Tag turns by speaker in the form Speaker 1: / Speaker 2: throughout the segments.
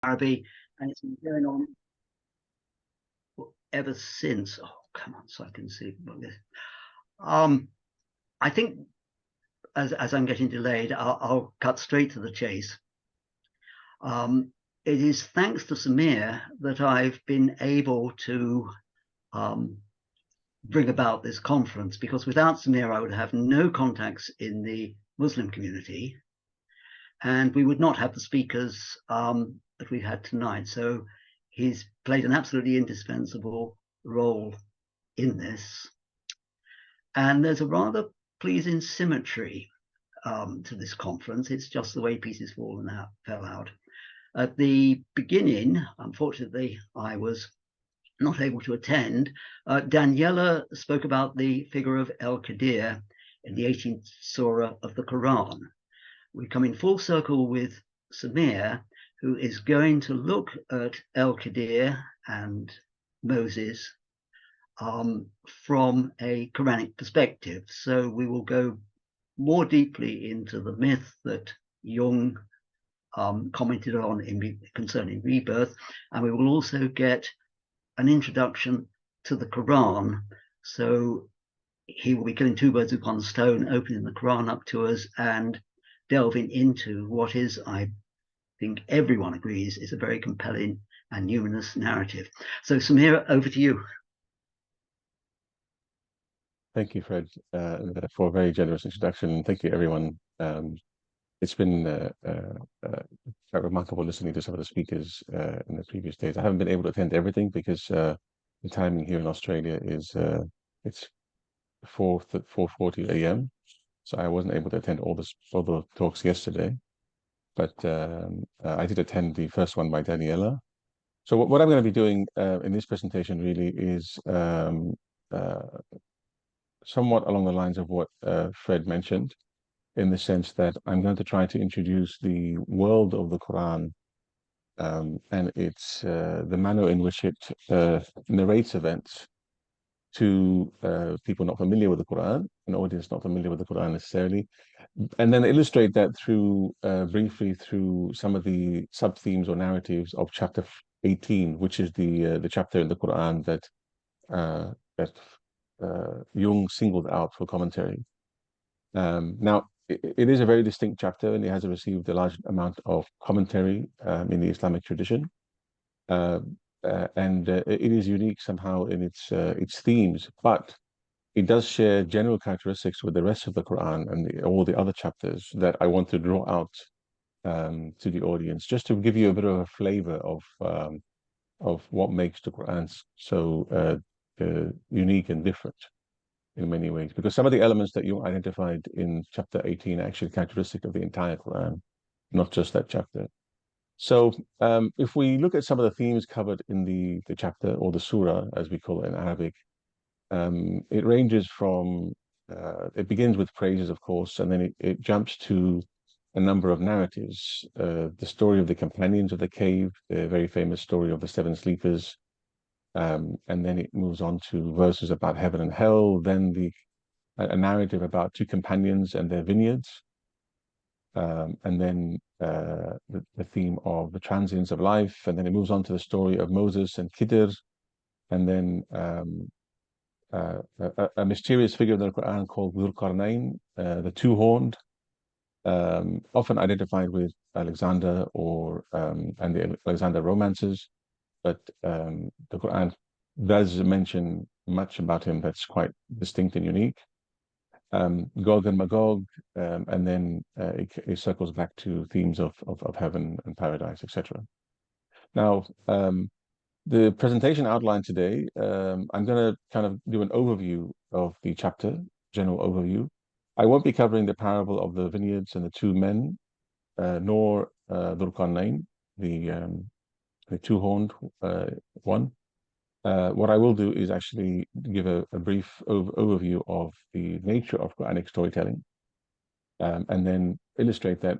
Speaker 1: Arabic, and it's been going on ever since. Oh, come on, so I can see this. I think as I'm getting delayed, I'll cut straight to the chase. It is thanks to Samir that I've been able to bring about this conference, because without Samir, I would have no contacts in the Muslim community, and we would not have the speakers that we've had tonight. So he's played an absolutely indispensable role in this. And there's a rather pleasing symmetry to this conference. It's just the way pieces fell out. At the beginning, unfortunately, I was not able to attend. Daniela spoke about the figure of al-Khidr in the 18th surah of the Quran. We come in full circle with Samir, who is going to look at al-Khidr and Moses from a Quranic perspective. So we will go more deeply into the myth that Jung commented on concerning rebirth, and we will also get an introduction to the Quran. So he will be killing two birds with one stone, opening the Quran up to us and delving into what is, I think everyone agrees, is a very compelling and numinous narrative. So Samir, over to you.
Speaker 2: Thank you, Fred, for a very generous introduction. Thank you, everyone. It's been quite remarkable listening to some of the speakers in the previous days. I haven't been able to attend everything because the timing here in Australia is it's 4:40 a.m. So I wasn't able to attend all the talks yesterday, but I did attend the first one by Daniela. So what I'm going to be doing in this presentation really is somewhat along the lines of what Fred mentioned, in the sense that I'm going to try to introduce the world of the Quran and its the manner in which it narrates events to people not familiar with the Quran, an audience not familiar with the Quran necessarily, and then illustrate that through briefly through some of the sub-themes or narratives of chapter 18, which is the chapter in the Quran that Jung singled out for commentary. Now, it is a very distinct chapter, and it has received a large amount of commentary in the Islamic tradition, and it is unique somehow in its themes, but it does share general characteristics with the rest of the Quran and all the other chapters that I want to draw out to the audience, just to give you a bit of a flavor of what makes the Quran so unique and different in many ways, because some of the elements that you identified in chapter 18 are actually characteristic of the entire Quran, not just that chapter. So if we look at some of the themes covered in the chapter, or the surah, as we call it in Arabic, it ranges from, it begins with praises, of course, and then it jumps to a number of narratives. The story of the companions of the cave, the very famous story of the seven sleepers, and then it moves on to verses about heaven and hell, then a narrative about two companions and their vineyards, and then the theme of the transience of life, and then it moves on to the story of Moses and Khidr, and then a mysterious figure in the Quran called Dhul Qarnayn, the two-horned, often identified with Alexander and the Alexander romances. But the Quran does mention much about him that's quite distinct and unique. Gog and Magog, and then it circles back to themes of heaven and paradise, etc. Now, the presentation outline today, I'm going to kind of do an overview of the chapter, general overview. I won't be covering the parable of the vineyards and the two men, nor Dhul Qarnayn, the two-horned one. What I will do is actually give a brief overview of the nature of Quranic storytelling, and then illustrate that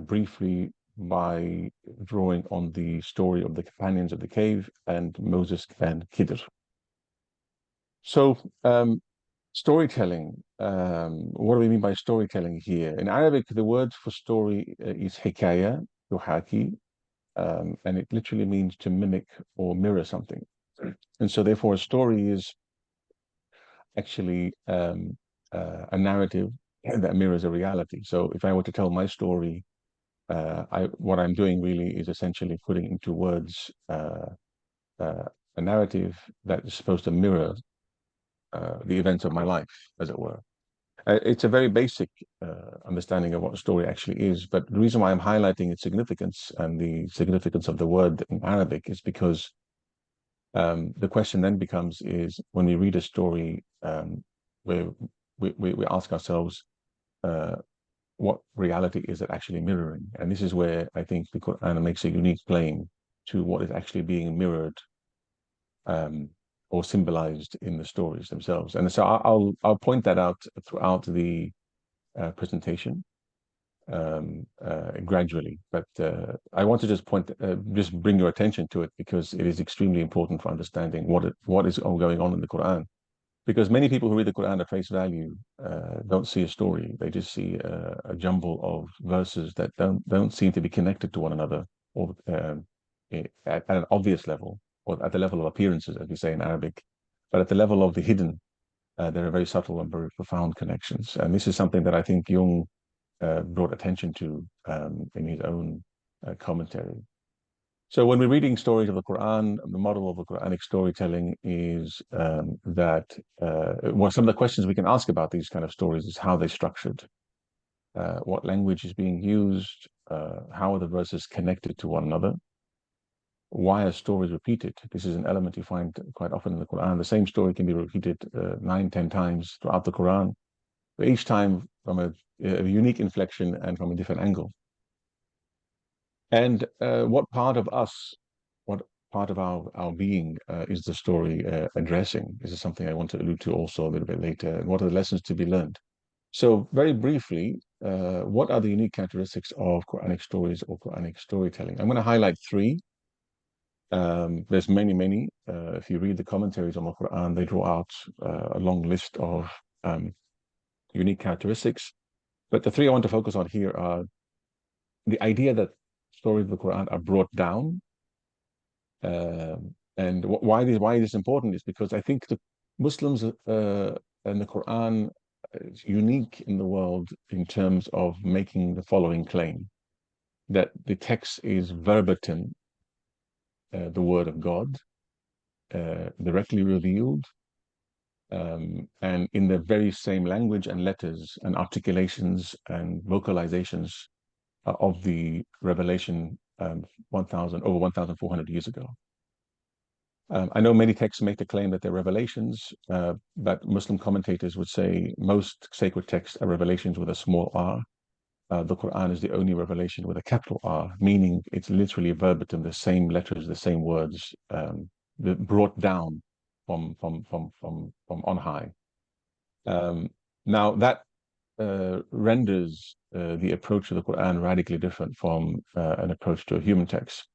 Speaker 2: briefly by drawing on the story of the companions of the cave and Moses and Khidr. So, storytelling, what do we mean by storytelling here? In Arabic, the word for story is hikaya, yuhaki, and it literally means to mimic or mirror something. And so therefore a story is actually a narrative that mirrors a reality. So if I were to tell my story, what I'm doing really is essentially putting into words a narrative that is supposed to mirror the events of my life, as it were. It's a very basic understanding of what a story actually is, but the reason why I'm highlighting its significance and the significance of the word in Arabic is because the question then becomes is when we read a story, where we ask ourselves, what reality is it actually mirroring? And this is where I think the Quran makes a unique claim to what is actually being mirrored or symbolized in the stories themselves. And so I'll point that out throughout the presentation gradually. But I want to just just bring your attention to it because it is extremely important for understanding what is going on in the Quran. Because many people who read the Quran at face value don't see a story; they just see a jumble of verses that don't seem to be connected to one another, or at an obvious level, or at the level of appearances, as we say in Arabic. But at the level of the hidden, there are very subtle and very profound connections. And this is something that I think Jung brought attention to in his own commentary. So when we're reading stories of the Quran, the model of the Quranic storytelling is that some of the questions we can ask about these kind of stories is how they're structured, what language is being used, how are the verses connected to one another, why are stories repeated? This is an element you find quite often in the Quran. The same story can be repeated 9, 10 times throughout the Quran, but each time from a unique inflection and from a different angle. And what part of us, what part of our being is the story addressing? This is something I want to allude to also a little bit later. What are the lessons to be learned? So very briefly, what are the unique characteristics of Quranic stories or Quranic storytelling? I'm going to highlight 3. There's many. If you read the commentaries on the Quran, they draw out a long list of unique characteristics. But the 3 I want to focus on here are the idea that stories of the Quran are brought down. And why is this important is because I think the Muslims and the Quran is unique in the world in terms of making the following claim, that the text is verbatim the word of God, directly revealed, and in the very same language and letters and articulations and vocalizations of the revelation over 1,400 years ago. I know many texts make the claim that they're revelations, but Muslim commentators would say most sacred texts are revelations with a small r. The Quran is the only revelation with a capital R, meaning it's literally verbatim, the same letters, the same words, brought down from on high. Now that renders the approach to the Quran radically different from an approach to a human text.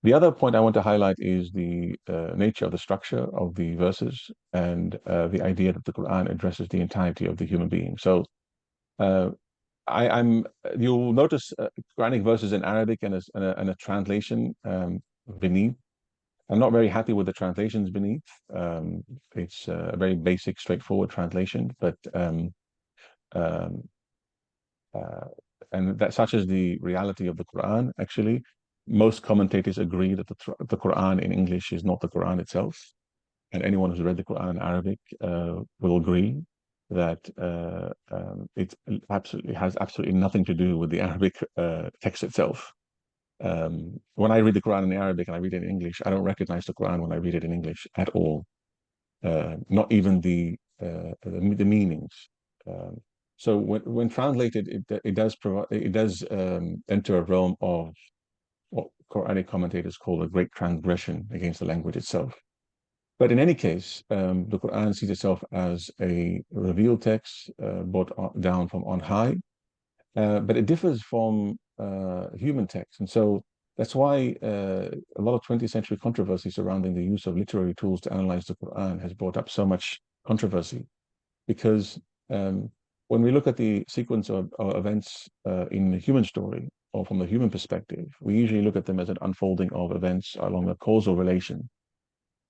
Speaker 2: The other point I want to highlight is the nature of the structure of the verses and the idea that the Quran addresses the entirety of the human being. So you'll notice Quranic verses in Arabic and a translation beneath. I'm not very happy with the translations beneath. It's a very basic, straightforward translation, but and that such is the reality of the Quran. Actually, most commentators agree that the Quran in English is not the Quran itself, and anyone who's read the Quran in Arabic will agree that it has absolutely nothing to do with the Arabic text itself. When I read the Quran in Arabic and I read it in English, I don't recognize the Quran when I read it in English at all. Not even the meanings. So when translated, it does enter a realm of what Quranic commentators call a great transgression against the language itself. But in any case, the Quran sees itself as a revealed text brought down from on high, but it differs from human text. And so that's why a lot of 20th century controversy surrounding the use of literary tools to analyze the Quran has brought up so much controversy. Because when we look at the sequence of events in the human story, or from the human perspective, we usually look at them as an unfolding of events along a causal relation,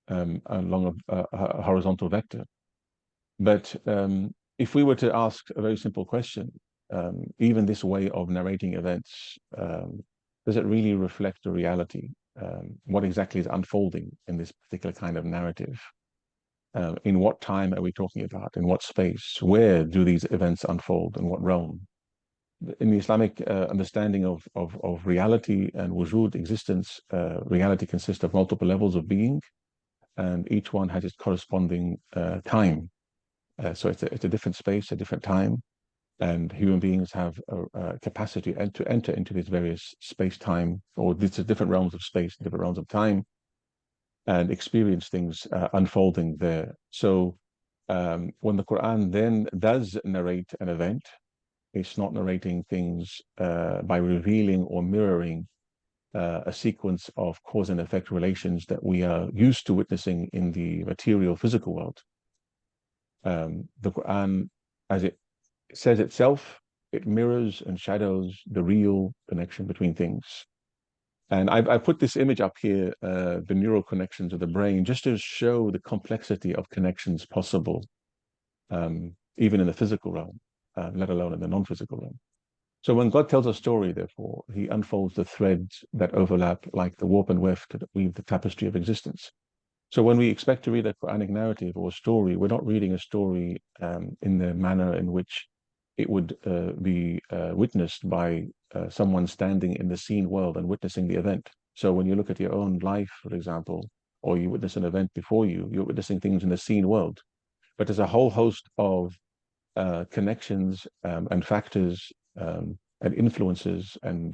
Speaker 2: along a horizontal vector. But if we were to ask a very simple question, even this way of narrating events, does it really reflect the reality? What exactly is unfolding in this particular kind of narrative? In what time are we talking about? In what space? Where do these events unfold? In what realm? In the Islamic understanding of reality and wujud, existence, reality consists of multiple levels of being, and each one has its corresponding time. So it's a different space, a different time, and human beings have a capacity to enter into these various space-time, or these different realms of space, different realms of time, and experience things unfolding there. So when the Quran then does narrate an event, it's not narrating things by revealing or mirroring a sequence of cause and effect relations that we are used to witnessing in the material physical world. The Quran, as it says itself, it mirrors and shadows the real connection between things. And I put this image up here, the neural connections of the brain, just to show the complexity of connections possible, even in the physical realm, let alone in the non-physical realm. So when God tells a story, therefore, he unfolds the threads that overlap like the warp and weft that weave the tapestry of existence. So when we expect to read a Quranic narrative or a story, we're not reading a story in the manner in which it would be witnessed by someone standing in the seen world and witnessing the event. So when you look at your own life, for example, or you witness an event before you, you're witnessing things in the seen world. But there's a whole host of connections and factors and influences and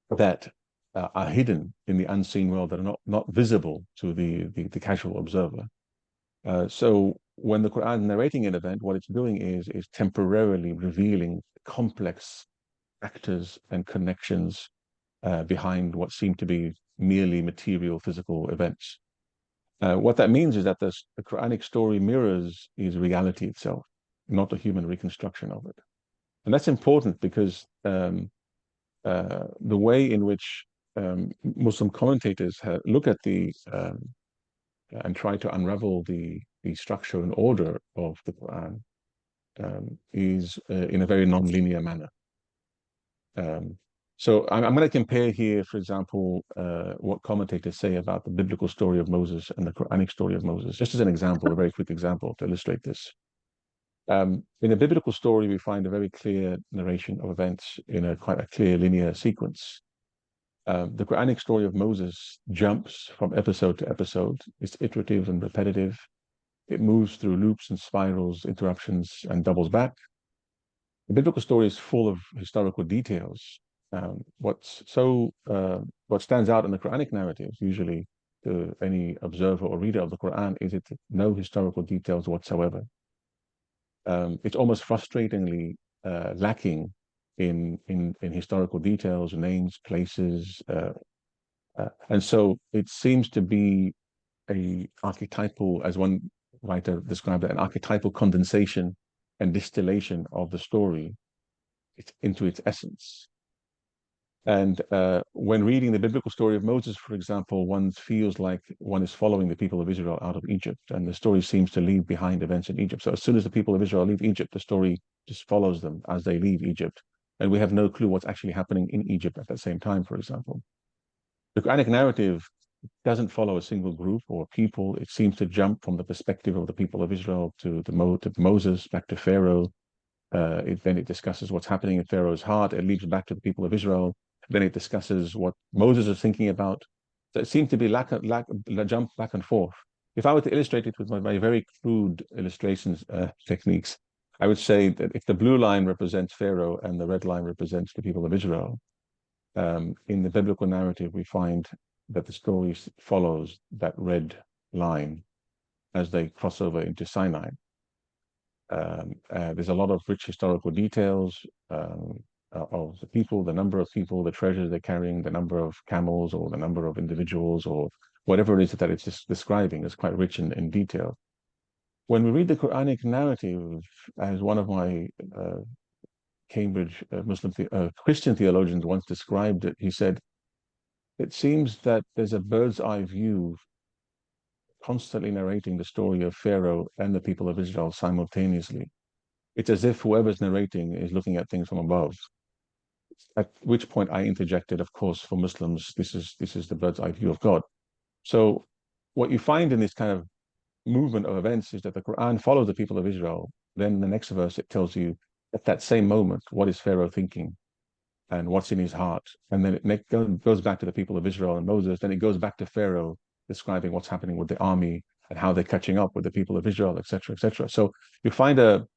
Speaker 2: that are hidden in the unseen world, that are not visible to the casual observer. So when the Quran is narrating an event, what it's doing is temporarily revealing complex factors and connections behind what seem to be merely material physical events. What that means is that the Quranic story mirrors is reality itself, not a human reconstruction of it. And that's important because the way in which Muslim commentators look at and try to unravel the structure and order of the Quran is in a very non-linear manner. So I'm going to compare here, for example, what commentators say about the biblical story of Moses and the Quranic story of Moses, just as an example, a very quick example to illustrate this. In a biblical story, we find a very clear narration of events in quite a clear linear sequence. The Quranic story of Moses jumps from episode to episode. It's iterative and repetitive. It moves through loops and spirals, interruptions, and doubles back. The biblical story is full of historical details. What stands out in the Quranic narrative, usually to any observer or reader of the Quran, is it no historical details whatsoever. It's almost frustratingly lacking in historical details, names, places, and so it seems to be a archetypal, as one writer described it, an archetypal condensation and distillation of the story into its essence. And when reading the biblical story of Moses, for example, one feels like one is following the people of Israel out of Egypt, and the story seems to leave behind events in Egypt. So as soon as the people of Israel leave Egypt, the story just follows them as they leave Egypt. And we have no clue what's actually happening in Egypt at that same time, for example. The Quranic narrative doesn't follow a single group or people. It seems to jump from the perspective of the people of Israel to Moses, back to Pharaoh. Then it discusses what's happening in Pharaoh's heart. It leads back to the people of Israel. Then it discusses what Moses is thinking about. So it seems to be jump back and forth. If I were to illustrate it with my very crude illustrations techniques, I would say that if the blue line represents Pharaoh and the red line represents the people of Israel, in the biblical narrative, we find that the story follows that red line as they cross over into Sinai. There's a lot of rich historical details of the people, the number of people, the treasures they're carrying, the number of camels or the number of individuals or whatever it is that it's just describing is quite rich in detail. When we read the Quranic narrative, as one of my Cambridge Christian theologian once described it. He said, it seems that there's a bird's eye view constantly narrating the story of Pharaoh and the people of Israel simultaneously. It's as if whoever's narrating is looking at things from above. At which point I interjected, of course, for Muslims, this is the bird's eye view of God. So what you find in this kind of movement of events is that the Quran follows the people of Israel. Then the next verse, it tells you at that same moment, what is Pharaoh thinking and what's in his heart? And then it goes back to the people of Israel and Moses. Then it goes back to Pharaoh, describing what's happening with the army and how they're catching up with the people of Israel, etc., etc. So you find a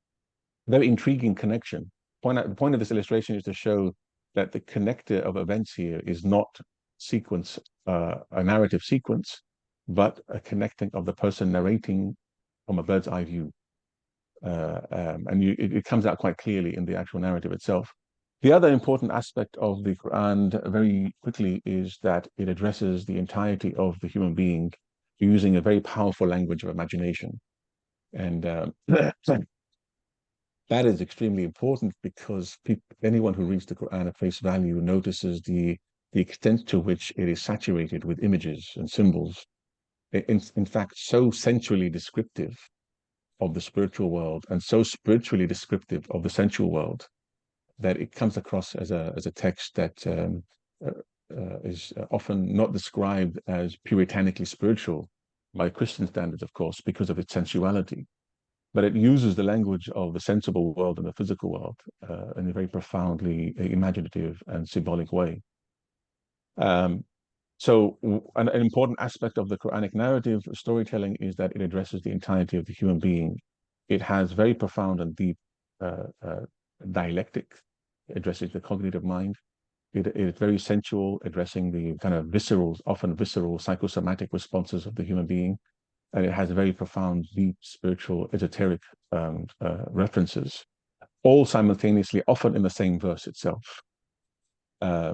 Speaker 2: very intriguing connection. The point of this illustration is to show that the connector of events here is not a narrative sequence, but a connecting of the person narrating from a bird's eye view. And it comes out quite clearly in the actual narrative itself. The other important aspect of the Quran, very quickly, is that it addresses the entirety of the human being using a very powerful language of imagination. And that is extremely important because anyone who reads the Quran at face value notices the extent to which it is saturated with images and symbols. In fact, so sensually descriptive of the spiritual world and so spiritually descriptive of the sensual world that it comes across as a text that is often not described as puritanically spiritual by Christian standards, of course, because of its sensuality. But it uses the language of the sensible world and the physical world in a very profoundly imaginative and symbolic way. So an important aspect of the Quranic narrative storytelling is that it addresses the entirety of the human being. It has very profound and deep dialectic, addressing the cognitive mind. It is very sensual, addressing the kind of often visceral psychosomatic responses of the human being. And it has very profound, deep, spiritual, esoteric references, all simultaneously, often in the same verse itself.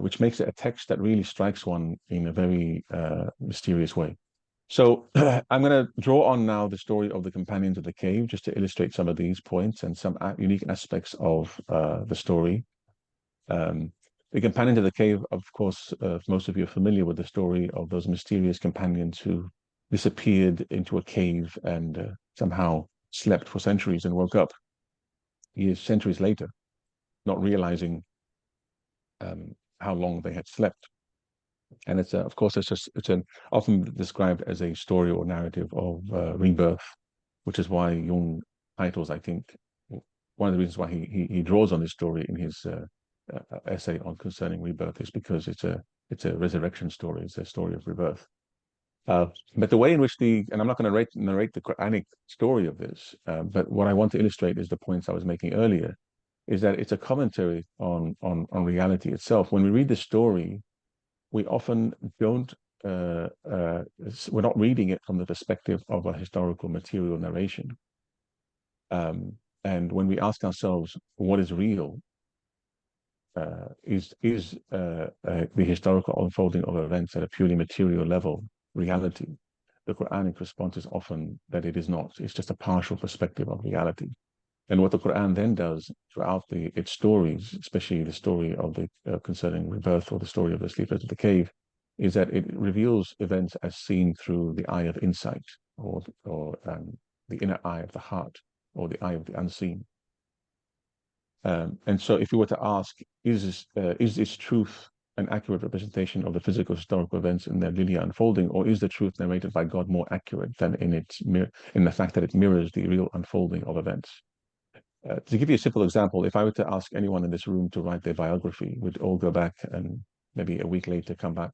Speaker 2: Which makes it a text that really strikes one in a very mysterious way. So I'm going to draw on now the story of the companions of the cave, just to illustrate some of these points and some unique aspects of the story. The companions of the cave, of course, most of you are familiar with the story of those mysterious companions who disappeared into a cave and somehow slept for centuries and woke up centuries later, not realizing how long they had slept. And it's of course, it's often described as a story or narrative of rebirth, which is why Jung titles, I think, one of the reasons why he draws on this story in his essay on concerning rebirth is because it's a resurrection story. It's a story of rebirth. But the way in which and I'm not going to narrate the Quranic story of this, but what I want to illustrate is the points I was making earlier, is that it's a commentary on reality itself. When we read the story, we often don't, we're not reading it from the perspective of a historical material narration. And when we ask ourselves, what is real? Is the historical unfolding of events at a purely material level reality? The Quranic response is often that it is not. It's just a partial perspective of reality. And what the Quran then does throughout its stories, especially the story of the concerning rebirth or the story of the sleepers of the cave, is that it reveals events as seen through the eye of insight, or the inner eye of the heart, or the eye of the unseen. And so, if we were to ask, is this truth an accurate representation of the physical historical events in their linear unfolding, or is the truth narrated by God more accurate than in the fact that it mirrors the real unfolding of events? To give you a simple example, if I were to ask anyone in this room to write their biography, we'd all go back and maybe a week later come back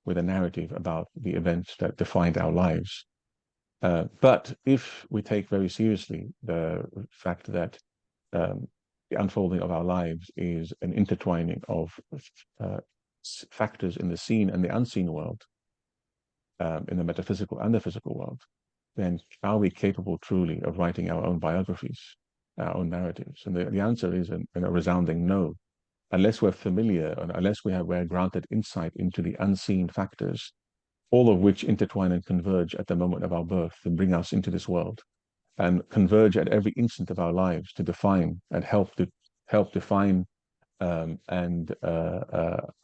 Speaker 2: with a narrative about the events that defined our lives. But if we take very seriously the fact that the unfolding of our lives is an intertwining of factors in the seen and the unseen world, in the metaphysical and the physical world, then are we capable truly of writing our own biographies, our own narratives? And the answer is a resounding no. Unless we're familiar and unless we're granted insight into the unseen factors, all of which intertwine and converge at the moment of our birth to bring us into this world, and converge at every instant of our lives to define and help define and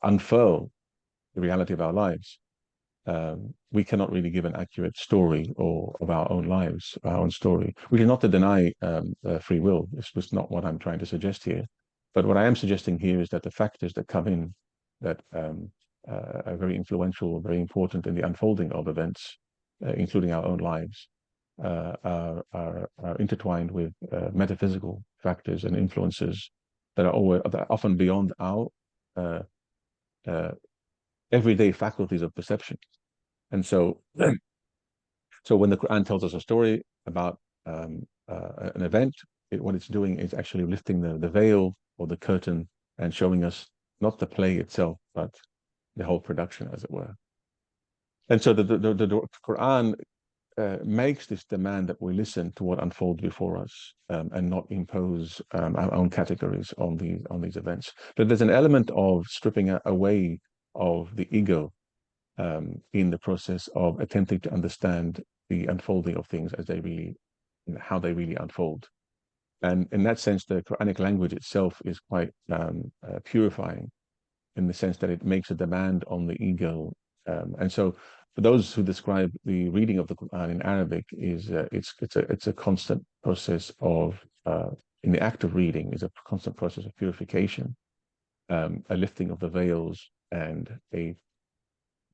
Speaker 2: unfurl the reality of our lives, we cannot really give an accurate story or of our own lives, our own story. Which is not to deny free will. This was not what I'm trying to suggest here. But what I am suggesting here is that the factors that come in that are very influential, very important in the unfolding of events, including our own lives, are intertwined with metaphysical factors and influences that are often beyond our uh, everyday faculties of perception. And so, so when the Quran tells us a story about an event, what it's doing is actually lifting the veil or the curtain and showing us not the play itself, but the whole production, as it were. And so the Quran makes this demand that we listen to what unfolds before us, and not impose our own categories on these events. But there's an element of stripping away of the ego in the process of attempting to understand the unfolding of things as they really, how they really unfold. And in that sense, the Quranic language itself is quite purifying, in the sense that it makes a demand on the ego. And so, for those who describe the reading of the Quran in Arabic, it's a constant process of in the act of reading is a constant process of purification, a lifting of the veils, and a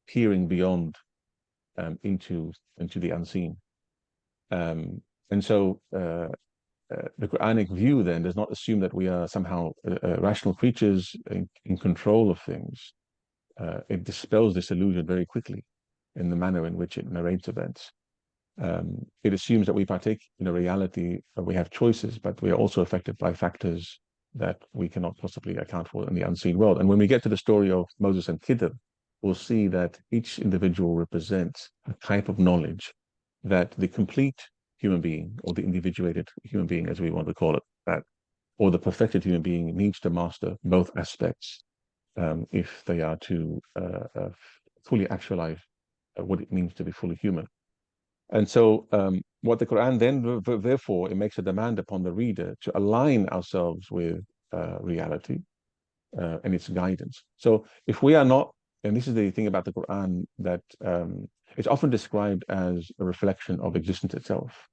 Speaker 2: peering beyond into the unseen. And so the Quranic view then does not assume that we are somehow rational creatures in control of things. It dispels this illusion very quickly in the manner in which it narrates events. It assumes that we partake in a reality, we have choices, but we are also affected by factors that we cannot possibly account for in the unseen world. And when we get to the story of Moses and Khidr, we'll see that each individual represents a type of knowledge that the complete human being, or the individuated human being, as we want to call it, that, or the perfected human being, needs to master both aspects if they are to fully actualize what it means to be fully human. And so what the Quran then, therefore, it makes a demand upon the reader to align ourselves with reality and its guidance. So if we are not, and this is the thing about the Quran, that it's often described as a reflection of existence itself,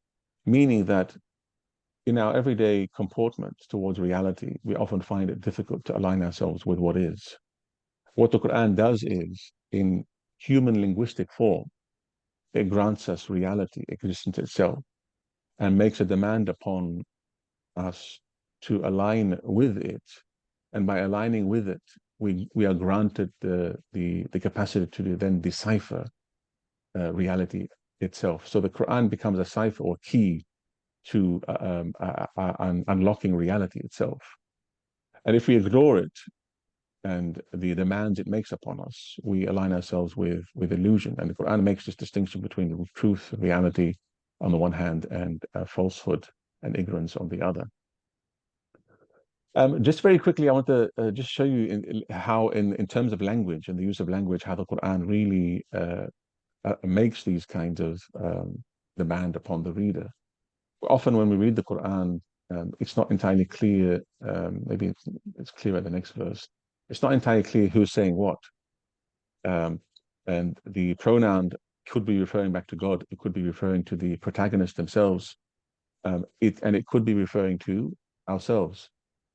Speaker 2: meaning that in our everyday comportment towards reality, we often find it difficult to align ourselves with what is. What the Quran does is, in human linguistic form, it grants us reality, existence itself, and makes a demand upon us to align with it. And by aligning with it, we are granted the capacity to then decipher reality itself. So the Quran becomes a cipher or key to unlocking reality itself. And if we ignore it and the demands it makes upon us, we align ourselves with illusion. And the Quran makes this distinction between the truth, reality on the one hand, and falsehood and ignorance on the other. Just very quickly, I want to just show you how, in terms of language and the use of language, how the Quran really makes these kinds of demand upon the reader. Often when we read the Quran, it's not entirely clear, maybe it's clear at the next verse, it's not entirely clear who's saying what. And the pronoun could be referring back to God, it could be referring to the protagonists themselves, and it could be referring to ourselves.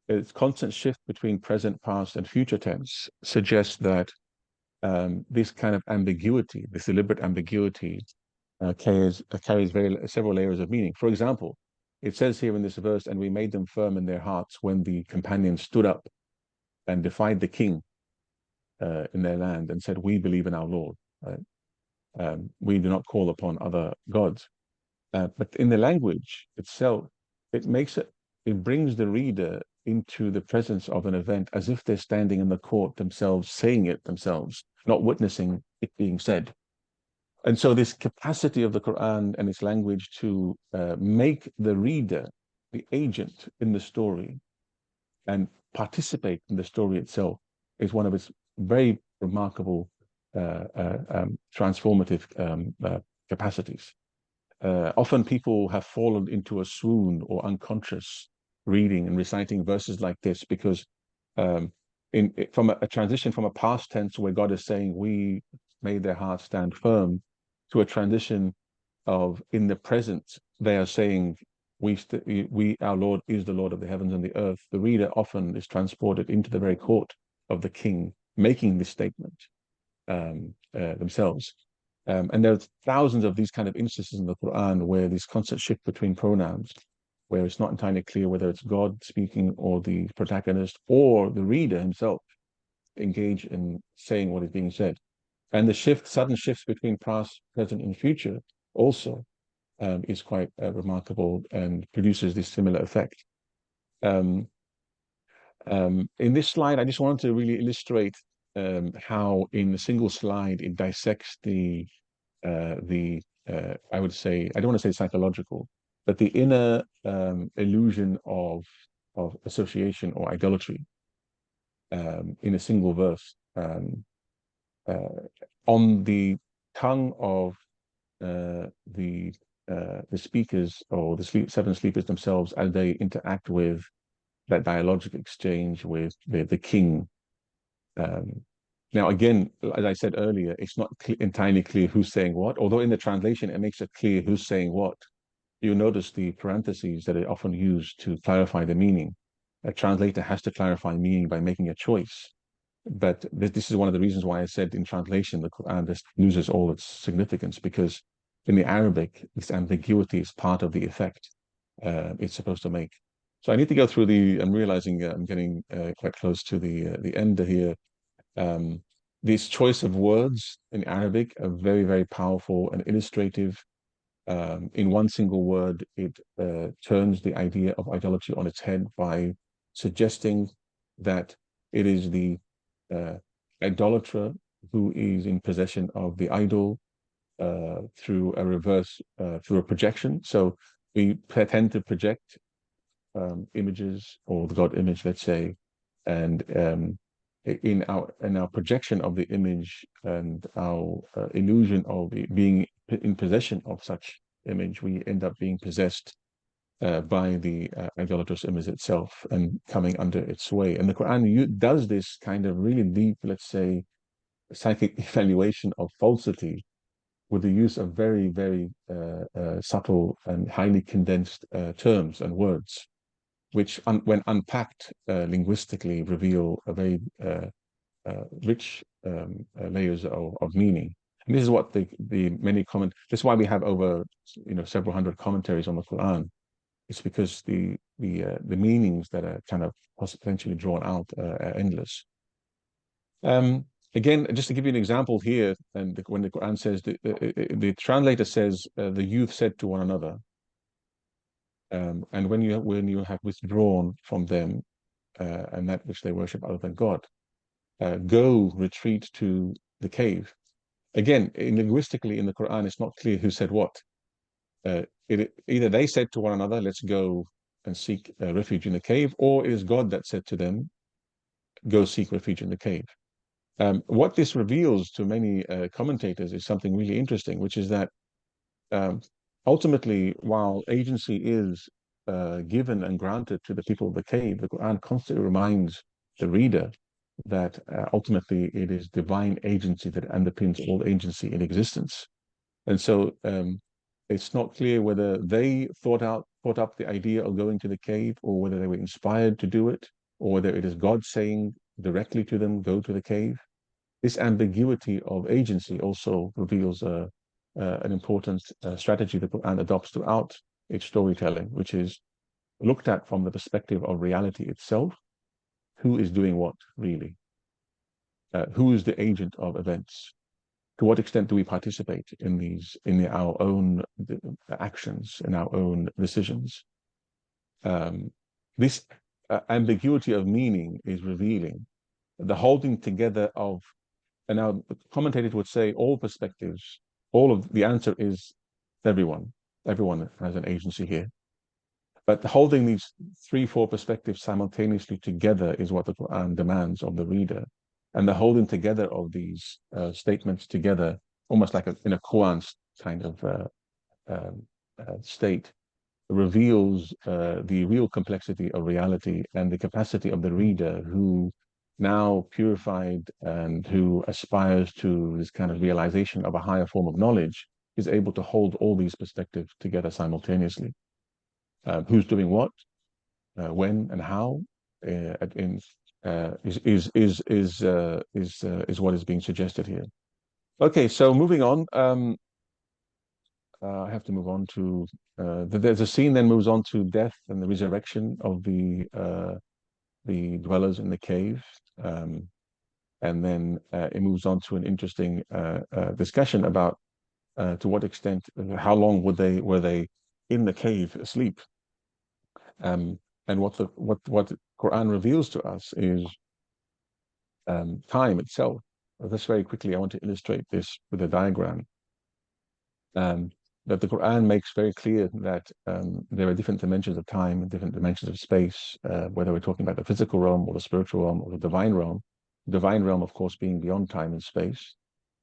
Speaker 2: Its constant shift between present, past, and future tense suggests that this kind of ambiguity, this deliberate ambiguity, carries several layers of meaning. For example, it says here in this verse, "And we made them firm in their hearts when the companions stood up and defied the king in their land and said, 'We believe in our Lord. Right? We do not call upon other gods.'" But in the language itself, it brings the reader into the presence of an event as if they're standing in the court themselves, saying it themselves, not witnessing it being said. And so this capacity of the Quran and its language to make the reader the agent in the story and participate in the story itself is one of its very remarkable transformative capacities. Often people have fallen into a swoon or unconscious reading and reciting verses like this because from a transition from a past tense where God is saying we made their hearts stand firm, to a transition of in the present they are saying our Lord is the Lord of the heavens and the earth. The reader often is transported into the very court of the king, making this statement themselves. And there are thousands of these kind of instances in the Quran where this constant shift between pronouns, where it's not entirely clear whether it's God speaking or the protagonist or the reader himself engage in saying what is being said. And the sudden shifts between past, present, and future also is quite remarkable and produces this similar effect. In this slide, I just wanted to really illustrate how in a single slide it dissects I would say, I don't want to say psychological, but the inner illusion of association or idolatry in a single verse on the tongue of the speakers or the seven sleepers themselves as they interact with that dialogical exchange with the king. Now, again, as I said earlier, it's not entirely clear who's saying what, although in the translation it makes it clear who's saying what. You notice the parentheses that are often used to clarify the meaning. A translator has to clarify meaning by making a choice. But this is one of the reasons why I said in translation the Quran just loses all its significance, because in the Arabic, this ambiguity is part of the effect it's supposed to make. So I need to go through I'm realizing I'm getting quite close to the end here. This choice of words in Arabic are very, very powerful and illustrative. In one single word, it turns the idea of idolatry on its head by suggesting that it is the idolater who is in possession of the idol through a projection. So we tend to project images or the God image, let's say, and in our projection of the image and our illusion of being in possession of such image, we end up being possessed by the idolatrous image itself and coming under its sway. And the Quran does this kind of really deep, let's say, psychic evaluation of falsity with the use of very, very subtle and highly condensed terms and words, which, when unpacked linguistically, reveal a very rich layers of meaning. And this is what the many This is why we have over several hundred commentaries on the Quran. It's because the meanings that are kind of potentially drawn out are endless. Again, just to give you an example here, and when the Quran says the translator says the youth said to one another, and when you have withdrawn from them and that which they worship other than God, go retreat to the cave. Again, linguistically in the Quran, it's not clear who said what. Either they said to one another, let's go and seek refuge in the cave, or it is God that said to them, go seek refuge in the cave. What this reveals to many commentators is something really interesting, which is that ultimately, while agency is given and granted to the people of the cave, the Quran constantly reminds the reader that ultimately it is divine agency that underpins all agency in existence. And so it's not clear whether they thought up the idea of going to the cave, or whether they were inspired to do it, or whether it is God saying directly to them, go to the cave. This ambiguity of agency also reveals an important strategy the Quran adopts throughout its storytelling, which is looked at from the perspective of reality itself. Who is doing what, really? Who is the agent of events? To what extent do we participate in our own actions, in our own decisions? This ambiguity of meaning is revealing the holding together of, and now commentators would say all perspectives, the answer is everyone. Everyone has an agency here. But holding these 3-4 perspectives simultaneously together is what the Quran demands of the reader. And the holding together of these statements together, almost like in a koan kind of state, reveals the real complexity of reality and the capacity of the reader who now purified and who aspires to this kind of realization of a higher form of knowledge is able to hold all these perspectives together simultaneously. Who's doing what, when, and how is what is being suggested here. Okay, so moving on. I have to move on to there's a scene then moves on to death and the resurrection of the dwellers in the cave, and then it moves on to an interesting discussion about to what extent, how long were they in the cave asleep, and what the Quran reveals to us is time itself. Just very quickly, I want to illustrate this with a diagram. That the Quran makes very clear that there are different dimensions of time and different dimensions of space, whether we're talking about the physical realm or the spiritual realm or the divine realm. The divine realm, of course, being beyond time and space.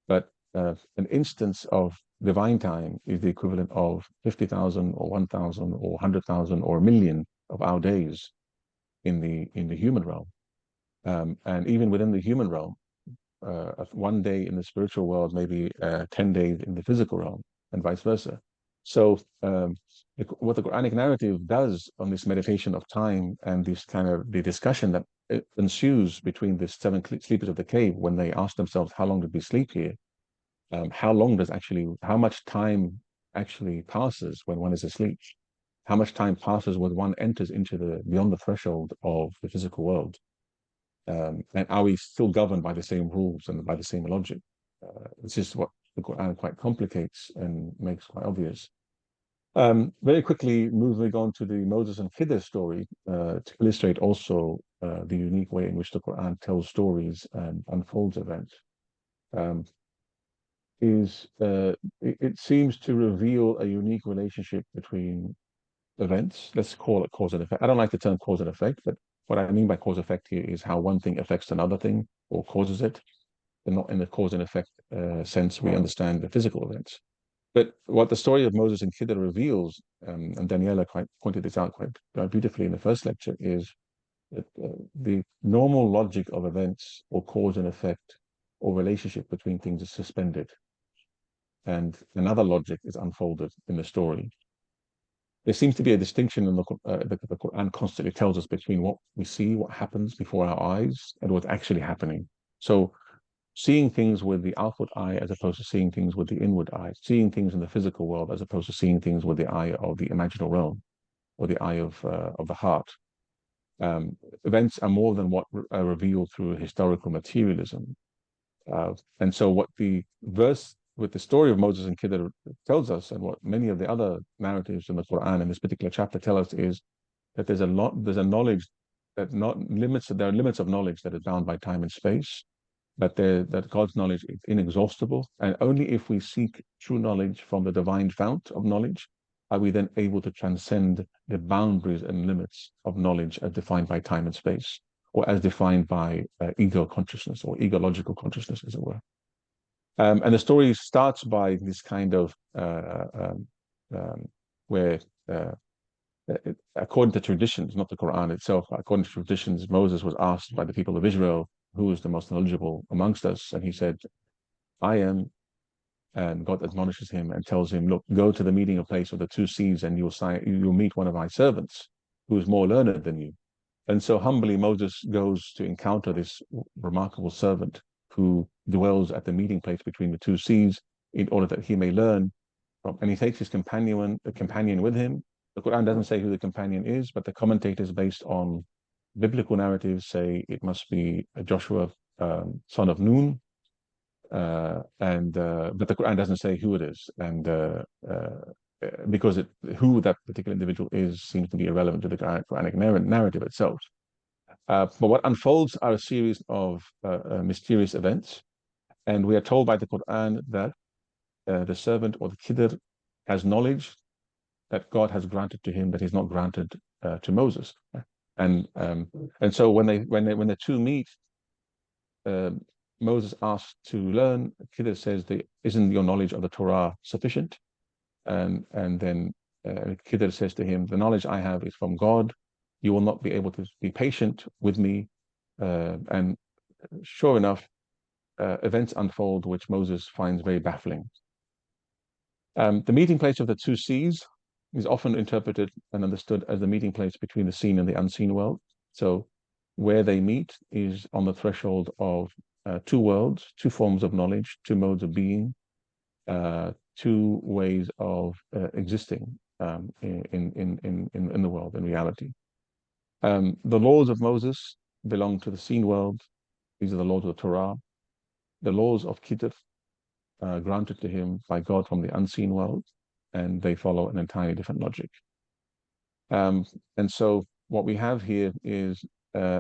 Speaker 2: But an instance of divine time is the equivalent of 50,000 or 1,000 or 100,000 or a million of our days in the human realm. And even within the human realm, one day in the spiritual world, maybe 10 days in the physical realm, and vice versa. So what the Quranic narrative does on this meditation of time and this kind of the discussion that ensues between the seven sleepers of the cave when they ask themselves, how long did we sleep here? How much time actually passes when one is asleep? How much time passes when one enters into beyond the threshold of the physical world? And are we still governed by the same rules and by the same logic? This is what the Quran quite complicates and makes quite obvious. Very quickly, moving on to the Moses and Khidr story to illustrate also the unique way in which the Quran tells stories and unfolds events. It seems to reveal a unique relationship between events. Let's call it cause and effect. I don't like the term cause and effect, but what I mean by cause and effect here is how one thing affects another thing or causes it, and not in the cause and effect sense we understand the physical events. But what the story of Moses and Khidr reveals, and Daniela quite pointed this out quite beautifully in the first lecture, is that the normal logic of events or cause and effect or relationship between things is suspended, and another logic is unfolded in the story. There seems to be a distinction in the Quran constantly tells us between what we see, what happens before our eyes, and what's actually happening. So seeing things with the outward eye as opposed to seeing things with the inward eye, seeing things in the physical world as opposed to seeing things with the eye of the imaginal realm or the eye of the heart. Events are more than what are revealed through historical materialism. And so what the verse with the story of Moses and Khidr tells us, and what many of the other narratives in the Quran in this particular chapter tell us, is that there's a knowledge that there are limits of knowledge that is bound by time and space, that God's knowledge is inexhaustible, and only if we seek true knowledge from the divine fount of knowledge are we then able to transcend the boundaries and limits of knowledge as defined by time and space, or as defined by ego consciousness or egological consciousness, as it were. And the story starts by this kind of where, according to traditions, not the Quran itself, according to traditions, Moses was asked by the people of Israel, who is the most knowledgeable amongst us? And he said, I am. And God admonishes him and tells him, look, go to the meeting place of the two seas and you'll meet one of my servants who is more learned than you. And so humbly Moses goes to encounter this remarkable servant who dwells at the meeting place between the two seas in order that he may learn from, and he takes his companion with him. The Quran doesn't say who the companion is, but the commentators based on biblical narratives say it must be Joshua, son of Nun, but the Quran doesn't say who it is, and because who that particular individual is seems to be irrelevant to the Quranic narrative itself. But what unfolds are a series of mysterious events, and we are told by the Quran that the servant or the Khidr has knowledge that God has granted to him that is not granted to Moses, and so when the two meet, Moses asks to learn. Khidr says, "Isn't your knowledge of the Torah sufficient?" And then Khidr says to him, the knowledge I have is from God. You will not be able to be patient with me. And sure enough, events unfold which Moses finds very baffling. The meeting place of the two seas is often interpreted and understood as the meeting place between the seen and the unseen world. So where they meet is on the threshold of two worlds, two forms of knowledge, two modes of being, two ways of existing in the world, in reality. The laws of Moses belong to the seen world. These are the laws of the Torah. The laws of Khidr, granted to him by God from the unseen world, and they follow an entirely different logic. And so what we have here is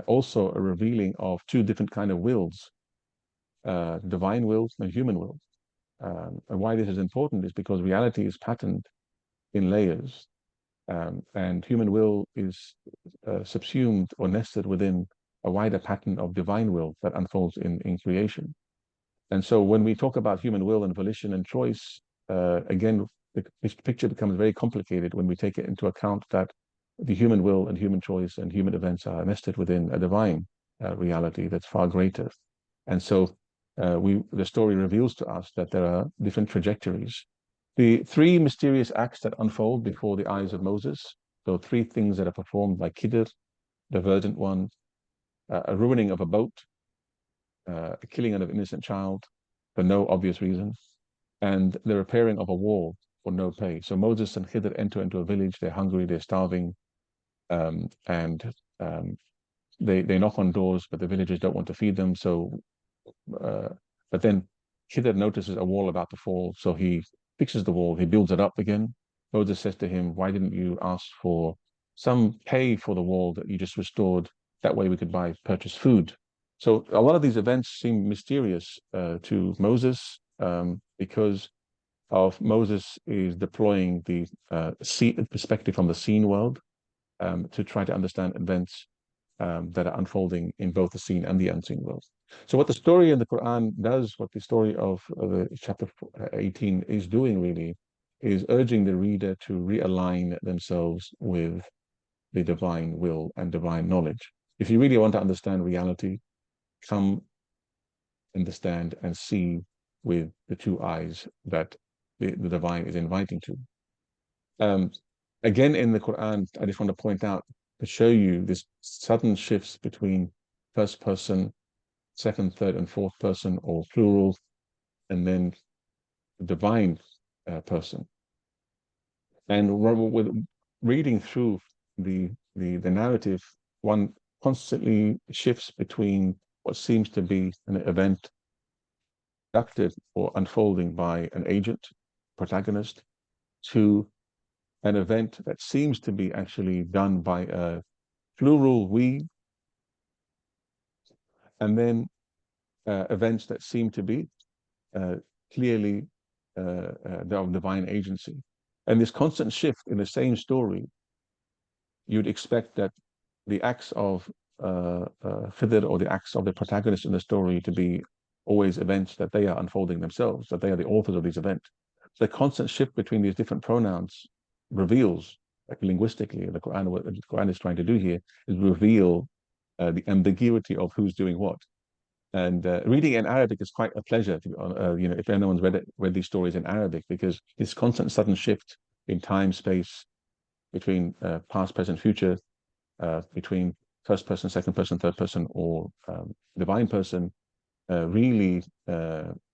Speaker 2: also a revealing of two different kind of wills, divine wills and human wills. And why this is important is because reality is patterned in layers, and human will is subsumed or nested within a wider pattern of divine will that unfolds in creation. And so when we talk about human will and volition and choice, again, this picture becomes very complicated when we take it into account that the human will and human choice and human events are nested within a divine reality that's far greater. And so the story reveals to us that there are different trajectories. The three mysterious acts that unfold before the eyes of Moses, so three things that are performed by Khidr, the verdant one, a ruining of a boat, a killing of an innocent child for no obvious reason, and the repairing of a wall for no pay. So Moses and Khidr enter into a village, they're hungry, they're starving, and they knock on doors, but the villagers don't want to feed them. So, but then Khidr notices a wall about to fall, so he fixes the wall, he builds it up again. Moses says to him, why didn't you ask for some pay for the wall that you just restored? That way we could purchase food. So a lot of these events seem mysterious to Moses because of Moses is deploying the perspective from the seen world to try to understand events that are unfolding in both the seen and the unseen world. So what the story in the Quran does, what the story of the chapter 18 is doing really, is urging the reader to realign themselves with the divine will and divine knowledge. If you really want to understand reality, come understand and see with the two eyes that the divine is inviting to. Again, in the Quran, I just want to point out to show you this sudden shifts between first person, second, third, and fourth person, or plural, and then the divine person. And with reading through the narrative, one constantly shifts between what seems to be an event conducted or unfolding by an agent, protagonist, to an event that seems to be actually done by a plural we, and then events that seem to be clearly of divine agency. And this constant shift in the same story, you'd expect that the acts of Khidr or the acts of the protagonist in the story to be always events that they are unfolding themselves, that they are the authors of these events. So the constant shift between these different pronouns reveals, like linguistically, the Quran, what the Quran is trying to do here is reveal the ambiguity of who's doing what. And reading in Arabic is quite a pleasure, if anyone's read these stories in Arabic, because this constant sudden shift in time, space, between past, present, future, between first person, second person, third person, or divine person, really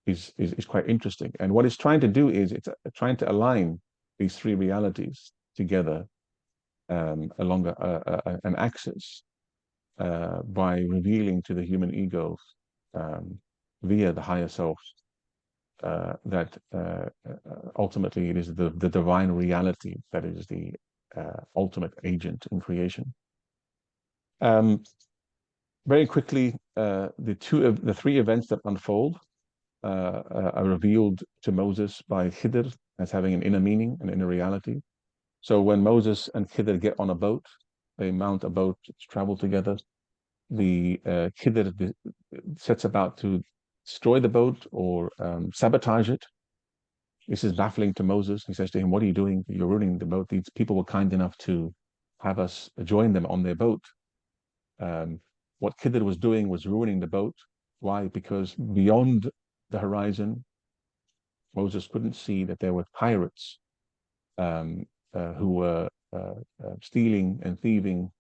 Speaker 2: is quite interesting. And what it's trying to do is it's trying to align these three realities together along an axis by revealing to the human ego via the higher self that ultimately it is the divine reality that is the ultimate agent in creation. Very quickly, the three events that unfold are revealed to Moses by Khidr as having an inner meaning, an inner reality. So when Moses and Khidr get on a boat, they mount a boat to travel together. The Khidr sets about to destroy the boat or sabotage it. This is baffling to Moses. He says to him, "What are you doing? You're ruining the boat." These people were kind enough to have us join them on their boat. What Khidr was doing was ruining the boat. Why? Because beyond the horizon, Moses couldn't see that there were pirates who were stealing and thieving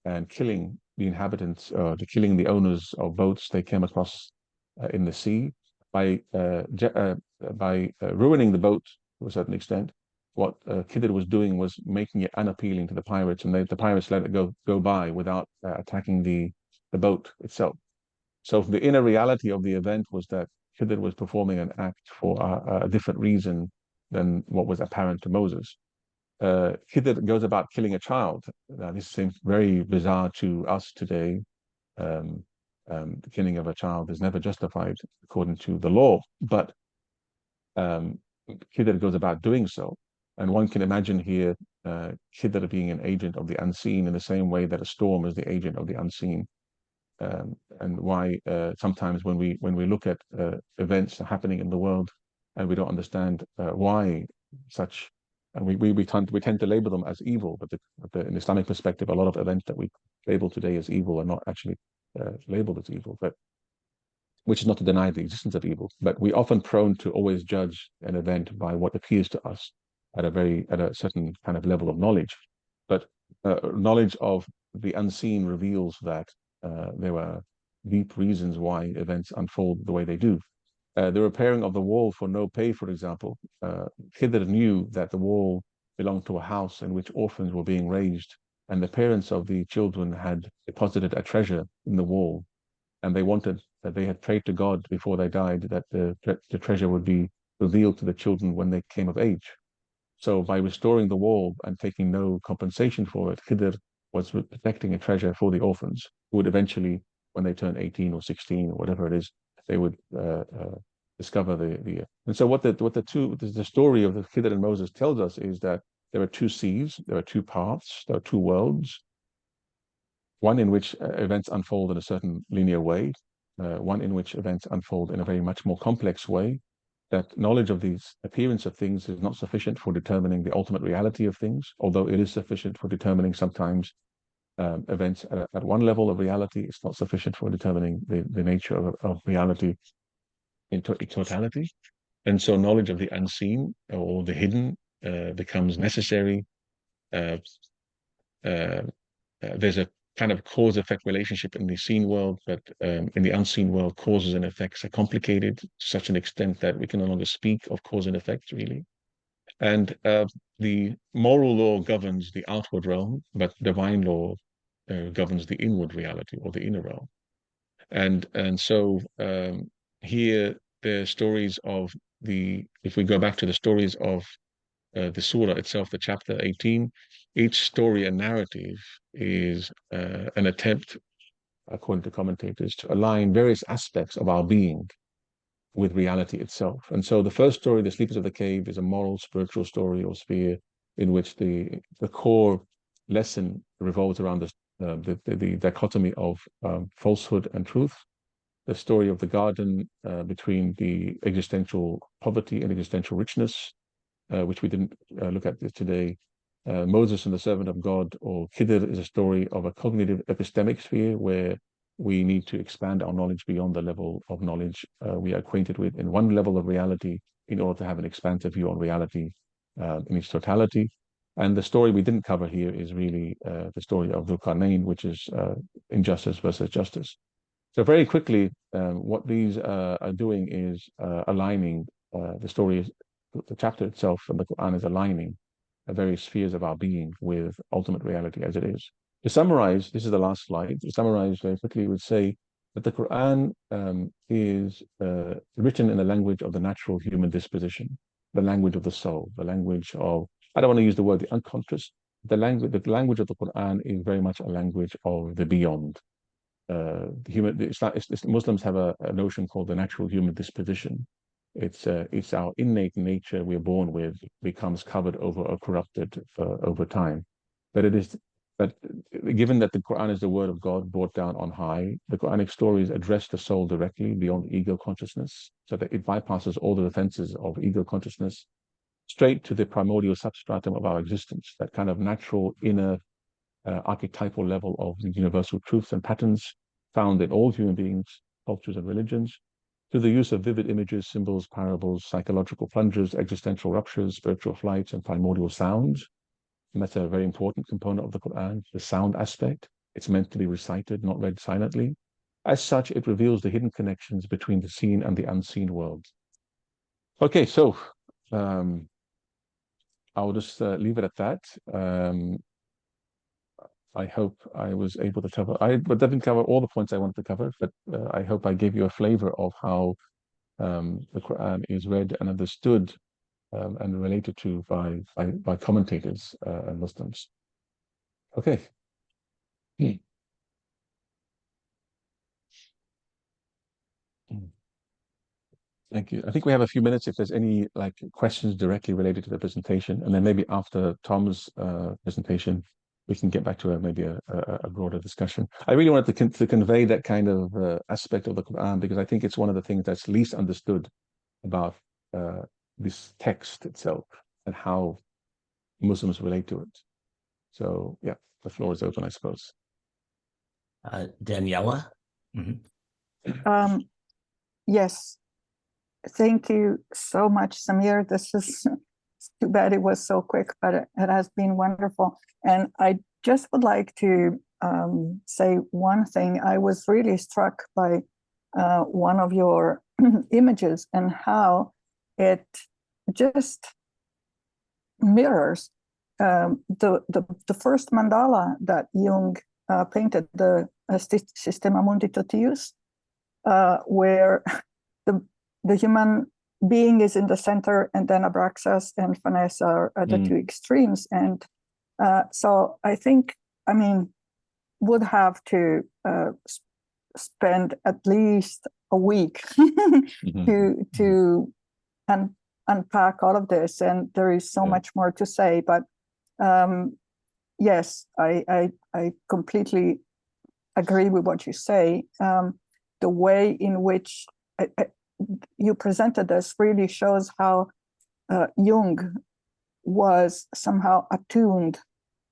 Speaker 2: and killing the inhabitants, killing the owners of boats they came across in the sea by ruining the boat to a certain extent. What Khidr was doing was making it unappealing to the pirates, and the pirates let it go by without attacking the boat itself. So the inner reality of the event was that Khidr was performing an act for a different reason than what was apparent to Moses. Khidr goes about killing a child. This seems very bizarre to us today. The killing of a child is never justified according to the law, but Khidr goes about doing so. And one can imagine here Khidr being an agent of the unseen in the same way that a storm is the agent of the unseen. And why sometimes when we look at events happening in the world and we don't understand why such, and we tend to label them as evil, but in Islamic perspective, a lot of events that we label today as evil are not actually labeled as evil, but which is not to deny the existence of evil. But we're often prone to always judge an event by what appears to us at a certain kind of level of knowledge. But knowledge of the unseen reveals that there were deep reasons why events unfold the way they do. The repairing of the wall for no pay, for example. Khidr knew that the wall belonged to a house in which orphans were being raised, and the parents of the children had deposited a treasure in the wall, and they had prayed to God before they died that the treasure would be revealed to the children when they came of age. So by restoring the wall and taking no compensation for it, Khidr was protecting a treasure for the orphans who would eventually, when they turn 18 or 16 or whatever it is, they would discover the. And so what the story of the Khidr and Moses tells us is that there are two seas, there are two paths, there are two worlds. One in which events unfold in a certain linear way, one in which events unfold in a very much more complex way. That knowledge of the appearance of things is not sufficient for determining the ultimate reality of things, although it is sufficient for determining sometimes events at one level of reality. It's not sufficient for determining the nature of reality in totality. And so knowledge of the unseen or the hidden becomes necessary. There's a kind of cause-effect relationship in the seen world, but in the unseen world, causes and effects are complicated to such an extent that we can no longer speak of cause and effect, really. And the moral law governs the outward realm, but divine law governs the inward reality or the inner realm. And so here, the stories of if we go back to the stories of the surah itself, the chapter 18, each story and narrative is an attempt, according to commentators, to align various aspects of our being with reality itself. And so the first story, The Sleepers of the Cave, is a moral, spiritual story or sphere in which the core lesson revolves around the dichotomy of falsehood and truth. The story of the garden between the existential poverty and existential richness, which we didn't look at today. Moses and the servant of God, or Khidr, is a story of a cognitive epistemic sphere where we need to expand our knowledge beyond the level of knowledge we are acquainted with in one level of reality in order to have an expansive view on reality in its totality. And the story we didn't cover here is really the story of Dhul Qarnayn, which is injustice versus justice. So very quickly, what these are doing is aligning the story, the chapter itself and the Quran is aligning various spheres of our being with ultimate reality as it is. To summarize, this is the last slide. To summarize very quickly, we would say that the Quran is written in the language of the natural human disposition, the language of the soul, the language of, I don't want to use the word the unconscious. The language of the Quran is very much a language of the beyond. Muslims have a notion called the natural human disposition. It's our innate nature we're born with, becomes covered over or corrupted over time. But given that the Quran is the word of God brought down on high, the Quranic stories address the soul directly beyond ego consciousness, so that it bypasses all the defenses of ego consciousness straight to the primordial substratum of our existence, that kind of natural inner archetypal level of the universal truths and patterns found in all human beings, cultures, and religions, through the use of vivid images, symbols, parables, psychological plungers, existential ruptures, spiritual flights, and primordial sounds. And that's a very important component of the Quran, the sound aspect. It's meant to be recited, not read silently. As such, it reveals the hidden connections between the seen and the unseen worlds. Okay, so I'll just leave it at that. I hope I was able to cover, but didn't cover all the points I wanted to cover, but I hope I gave you a flavor of how the Quran is read and understood and related to by commentators and Muslims. Okay. Thank you. I think we have a few minutes if there's any questions directly related to the presentation, and then maybe after Tom's presentation, we can get back to maybe a broader discussion. I really wanted to convey that kind of aspect of the Quran because I think it's one of the things that's least understood about this text itself and how Muslims relate to it. So yeah, the floor is open, I suppose.
Speaker 3: Daniela?
Speaker 4: Mm-hmm. Yes. Thank you so much, Samir. This is too bad it was so quick, but it has been wonderful. And I just would like to say one thing. I was really struck by one of your images and how it just mirrors the first mandala that Jung painted, the Systema Mundi Totius, where the human being is in the center, and then Abraxas and Phanes are at the two extremes. And so I think, would have to spend at least a week to unpack all of this. And there is so much more to say, but yes, I completely agree with what you say. The way in which you presented this really shows how Jung was somehow attuned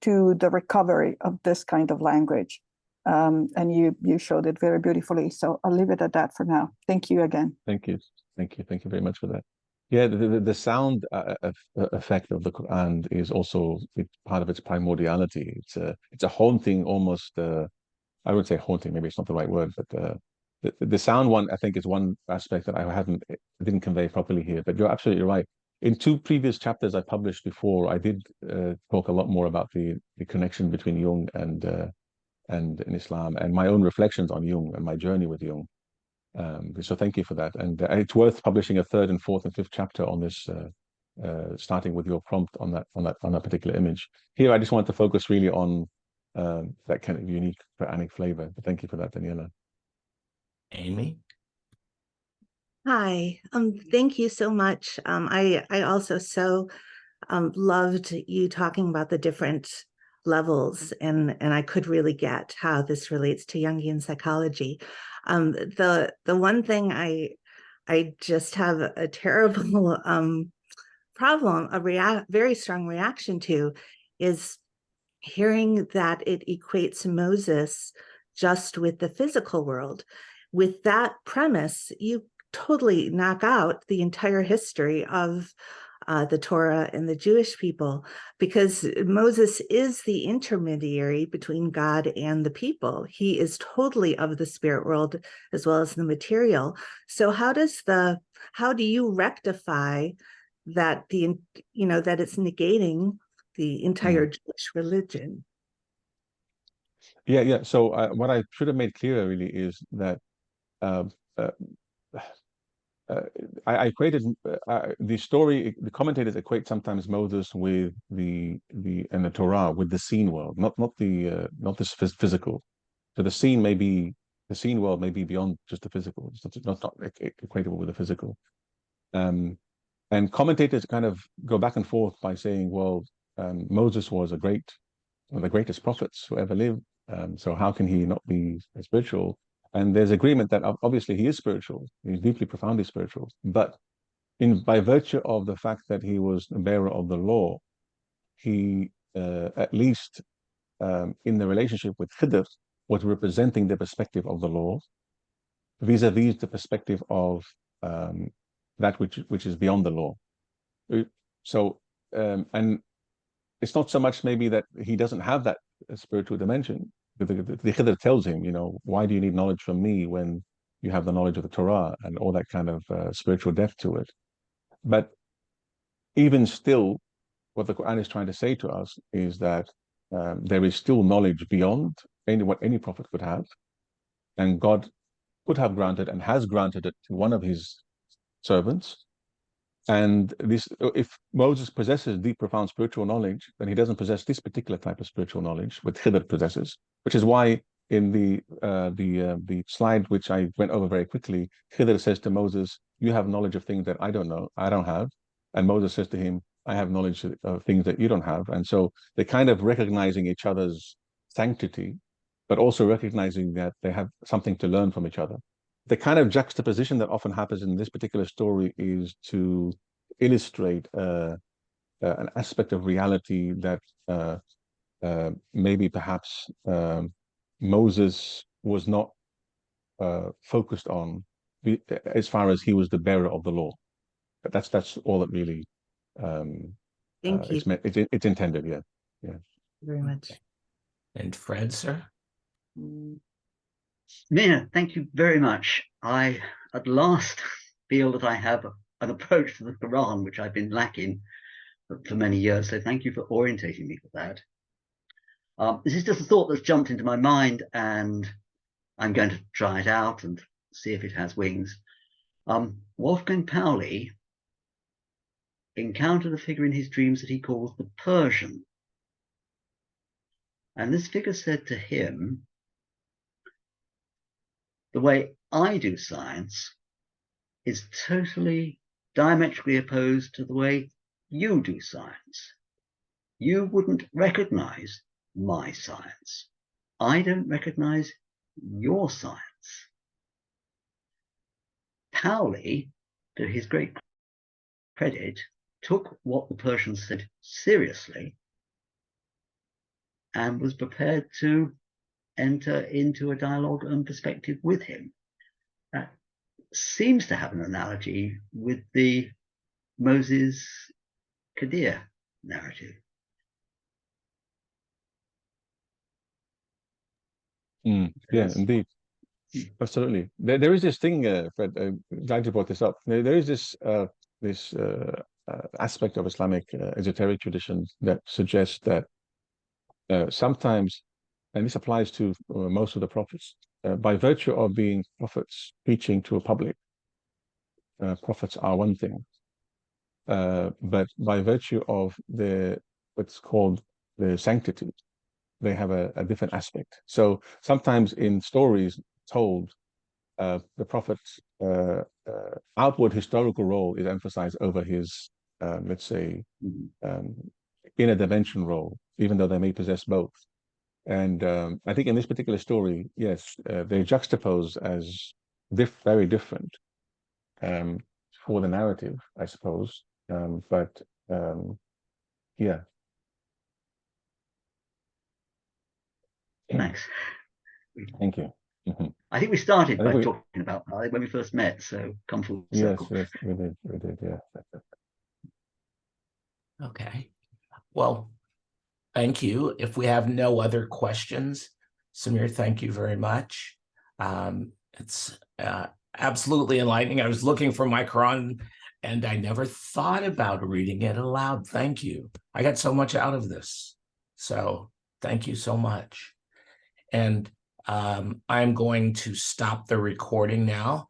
Speaker 4: to the recovery of this kind of language. And you showed it very beautifully. So I'll leave it at that for now. Thank you again.
Speaker 2: Thank you. Thank you. Thank you very much for that. Yeah, the sound effect of the Quran is also part of its primordiality. It's a haunting, almost, I would say haunting, maybe it's not the right word, but the sound one, I think, is one aspect that I didn't convey properly here, but you're absolutely right. In 2 previous chapters I published before, I did talk a lot more about the connection between Jung and in Islam, and my own reflections on Jung and my journey with Jung. So thank you for that. And it's worth publishing a 3rd and 4th and 5th chapter on this, starting with your prompt on that particular image. Here, I just want to focus really on that kind of unique Quranic flavor. But thank you for that, Daniela.
Speaker 3: Amy?
Speaker 5: Hi, thank you so much. I also so loved you talking about the different levels, and I could really get how this relates to Jungian psychology. The one thing I just have a terrible problem, very strong reaction to, is hearing that it equates Moses just with the physical world. With that premise, you totally knock out the entire history of the Torah and the Jewish people, because Moses is the intermediary between God and the people. He is totally of the spirit world as well as the material. So how do you rectify that that it's negating the entire Jewish religion?
Speaker 2: Yeah. So what I should have made clearer really is that I equated the story. The commentators equate sometimes Moses with the Torah with the seen world, not this physical. So the seen world may be beyond just the physical. It's not equatable with the physical. And commentators kind of go back and forth by saying, well, Moses was one of the greatest prophets who ever lived. So how can he not be spiritual? And there's agreement that obviously he is spiritual. He's deeply, profoundly spiritual. But by virtue of the fact that he was the bearer of the law, he at least in the relationship with Khidr was representing the perspective of the law vis-a-vis the perspective of that which is beyond the law. So and it's not so much maybe that he doesn't have that spiritual dimension. The Khidr tells him, you know, why do you need knowledge from me when you have the knowledge of the Torah and all that kind of spiritual depth to it? But even still, what the Quran is trying to say to us is that there is still knowledge beyond what any prophet could have, and God could have granted and has granted it to one of his servants. And this, if Moses possesses deep, profound spiritual knowledge, then he doesn't possess this particular type of spiritual knowledge, which Khidr possesses. Which is why in the slide which I went over very quickly, Khidr says to Moses, "You have knowledge of things that I don't know, I don't have," and Moses says to him, "I have knowledge of things that you don't have." And so they're kind of recognizing each other's sanctity, but also recognizing that they have something to learn from each other. The kind of juxtaposition that often happens in this particular story is to illustrate an aspect of reality that maybe perhaps Moses was not focused on as far as he was the bearer of the law. But that's all that really
Speaker 5: Thank you
Speaker 2: it's intended. Yeah.
Speaker 5: very much.
Speaker 3: And Fred, sir?
Speaker 1: Mina, thank you very much. I at last feel that I have an approach to the Quran which I've been lacking for many years. So thank you for orientating me for that. This is just a thought that's jumped into my mind, and I'm going to try it out and see if it has wings. Wolfgang Pauli encountered a figure in his dreams that he calls the Persian. And this figure said to him, "The way I do science is totally diametrically opposed to the way you do science. You wouldn't recognize my science. I don't recognize your science." Pauli, to his great credit, took what the Persian said seriously and was prepared to enter into a dialogue and perspective with him. That seems to have an analogy with the Moses Khidr narrative.
Speaker 2: Yeah, indeed. Absolutely. There is this thing, Fred, glad you brought this up. There is this aspect of Islamic esoteric tradition that suggests that sometimes, and this applies to most of the prophets, by virtue of being prophets preaching to a public, prophets are one thing, but by virtue of what's called the sanctity, they have a different aspect. So sometimes in stories told, the prophet's outward historical role is emphasized over his, let's say, inner dimension role, even though they may possess both. And I think in this particular story, yes, they juxtapose as very different for the narrative, I suppose. But yeah.
Speaker 1: Thanks.
Speaker 2: Thank you.
Speaker 1: I think we started by talking about when we first met, so come full circle.
Speaker 2: Yes, we did, yeah.
Speaker 3: Okay. Well, thank you. If we have no other questions, Samir, thank you very much. It's absolutely enlightening. I was looking for my Quran and I never thought about reading it aloud. Thank you. I got so much out of this. So thank you so much. And I'm going to stop the recording now.